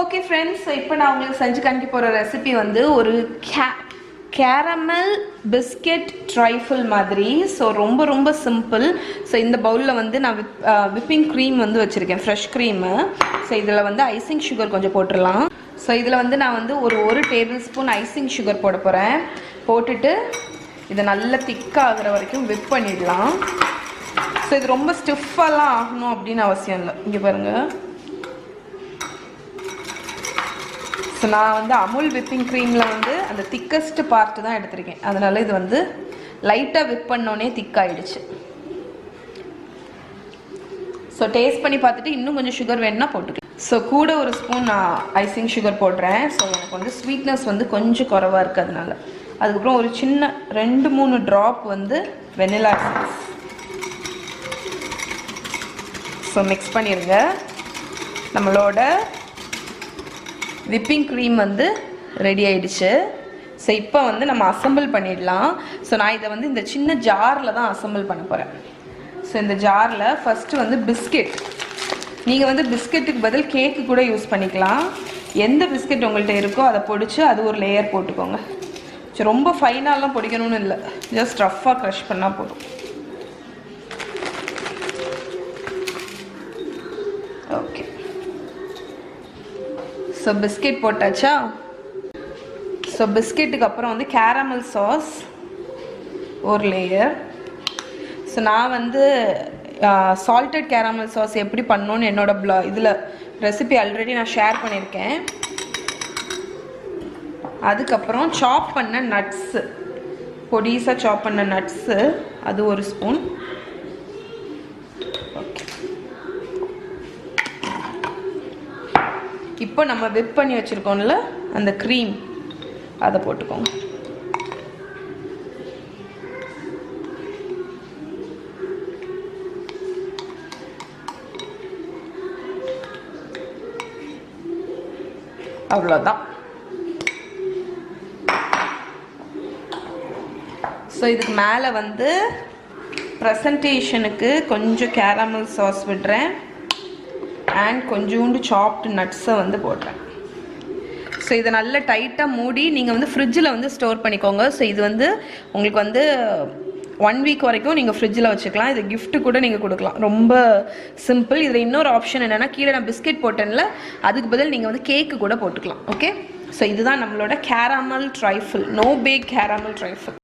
Okay friends, இப்போ நான் உங்களுக்கு செஞ்சு காமிக்க போகிற ரெசிபி வந்து ஒரு கேரமல் பிஸ்கெட் ட்ரைஃபிள் மாதிரி. ஸோ ரொம்ப சிம்பிள். ஸோ இந்த பவுலில் வந்து நான் விப்பிங் க்ரீம் வந்து வச்சுருக்கேன், ஃப்ரெஷ் க்ரீமு. ஸோ இதில் வந்து ஐசிங் சுகர் கொஞ்சம் போட்டுடலாம். ஸோ இதில் வந்து நான் வந்து ஒரு டேபிள் ஸ்பூன் ஐசிங் சுகர் போட போகிறேன். போட்டுட்டு இதை நல்லா திக்காகிற வரைக்கும் விப் பண்ணிடலாம். ஸோ இது ரொம்ப ஸ்டிஃபாலாம் ஆகணும் அப்படின்னு அவசியம் இல்லை. இங்கே பாருங்கள், ஸோ நான் வந்து அமுல் விப்பிங் க்ரீமில் வந்து அந்த திக்கஸ்ட் பார்ட்டு தான் எடுத்திருக்கேன். அதனால் இது வந்து லைட்டாக விப் பண்ணோன்னே திக்காயிடுச்சு. ஸோ டேஸ்ட் பண்ணி பார்த்துட்டு இன்னும் கொஞ்சம் சுகர் வேணும்னா போட்டுக்கலாம். ஸோ கூட ஒரு ஸ்பூன் நான் ஐசிங் சுகர் போடுறேன். ஸோ எனக்கு வந்து ஸ்வீட்னஸ் வந்து கொஞ்சம் குறைவாக இருக்குது, அதனால. அதுக்கப்புறம் ஒரு சின்ன 2-3 ட்ராப் வந்து வெனிலா எசன்ஸ். ஸோ மிக்ஸ் பண்ணிடுங்க. நம்மளோட விப்பிங் க்ரீம் வந்து ரெடி ஆயிடுச்சு. ஸோ இப்போ வந்து நம்ம அசம்பிள் பண்ணிடலாம். ஸோ நான் இதை வந்து இந்த சின்ன ஜாரில் தான் அசம்பிள் பண்ண போகிறேன். ஸோ இந்த ஜாரில் ஃபஸ்ட்டு வந்து பிஸ்கெட். நீங்கள் வந்து பிஸ்கெட்டுக்கு பதில் கேக்கு கூட யூஸ் பண்ணிக்கலாம். எந்த பிஸ்கெட் உங்கள்கிட்ட இருக்கோ அதை பொடிச்சு அது ஒரு லேயர் போட்டுக்கோங்க. ஸோ ரொம்ப ஃபைனாலாம் பொடிக்கணும்னு இல்லை, ஜஸ்ட் ரஃப்பாக க்ரஷ் பண்ணால் போதும். ஓகே, ஸோ பிஸ்கெட் போட்டாச்சா? ஸோ பிஸ்கெட்டுக்கு அப்புறம் வந்து கேரமல் சாஸ் ஒரு லேயர். ஸோ நான் வந்து சால்டட் கேரமல் சாஸ் எப்படி பண்ணணுன்னு என்னோட இதில் ரெசிபி ஆல்ரெடி நான் ஷேர் பண்ணியிருக்கேன். அதுக்கப்புறம் சாப் பண்ண நட்ஸு, பொடிசாக சாப் பண்ண நட்ஸு, அது ஒரு ஸ்பூன். இப்போ நம்ம விப் பண்ணி வச்சுருக்கோம்ல அந்த க்ரீம், அதை போட்டுக்கோங்க. அவ்வளோதான். ஸோ இதுக்கு மேலே வந்து ப்ரெசன்டேஷனுக்கு கொஞ்சம் கேரமல் சாஸ் விடுறேன் அண்ட் கொஞ்சோண்டு சாப்டு நட்ஸை வந்து போடுறேன். ஸோ இதை நல்லா டைட்டாக மூடி நீங்கள் வந்து ஃப்ரிட்ஜில் வந்து ஸ்டோர் பண்ணிக்கோங்க. ஸோ இது வந்து உங்களுக்கு வந்து 1 வீக் வரைக்கும் நீங்கள் ஃப்ரிட்ஜில் வச்சுக்கலாம். இது கிஃப்ட்டு கூட நீங்கள் கொடுக்கலாம். ரொம்ப சிம்பிள். இதில் இன்னொரு ஆப்ஷன் என்னென்னா, கீழே நான் பிஸ்கெட் போட்டேன்ல, அதுக்கு பதில் நீங்கள் வந்து கேக்கு கூட போட்டுக்கலாம். ஓகே, ஸோ இதுதான் நம்மளோட caramel trifle, no back caramel trifle.